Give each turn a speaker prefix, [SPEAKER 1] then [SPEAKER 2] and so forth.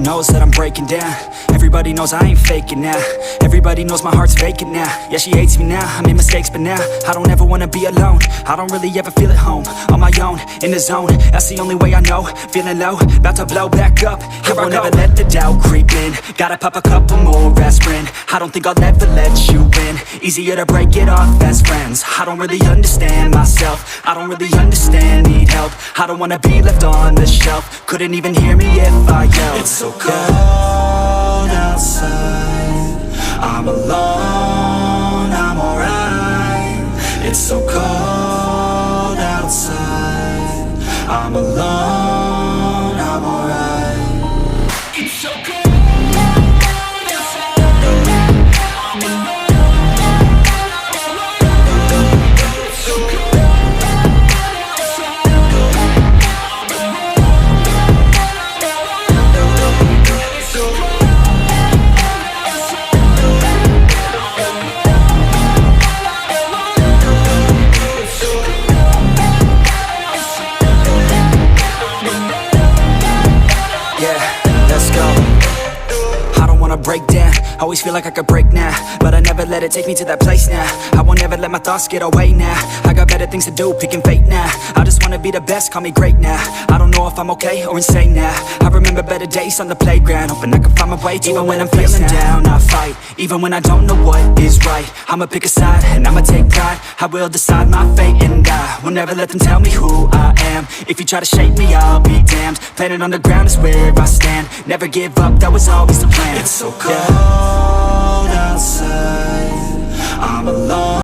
[SPEAKER 1] knows that I'm breaking down. Everybody knows I ain't faking now. Everybody knows my heart's vacant now. Yeah, she hates me now, I made mistakes but now I don't ever wanna be alone. I don't really ever feel at home. On my own, in the zone, that's the only way I know. Feeling low, about to blow back up. I won't ever let the doubt creep in. Gotta pop a couple more aspirin. I don't think I'll ever let you in. Easier to break it off best friends. I don't really understand myself. I don't really understand, need help. I don't wanna be left on the shelf. Couldn't even hear me if I yelled. It's so cold outside, I'm alone, I'm alright. It's so cold outside, I'm alone, I'm alright. It's so cold. Break down, always feel like I could break now, but I never let it take me to that place now. I won't ever let my thoughts get away now. I got better things to do, picking fate now. I just wanna be the best, call me great now. I don't know if I'm okay or insane now. I remember better days on the playground, hoping I can find my way. Even when I'm feeling down, I fight. Even when I don't know what is right, I'ma pick a side and I'ma take pride. I will decide my fate and I will never let them tell me who I am. If you try to shape me, I'll be damned. Planet on the ground is where I stand. Never give up, that was always the plan. It's so cold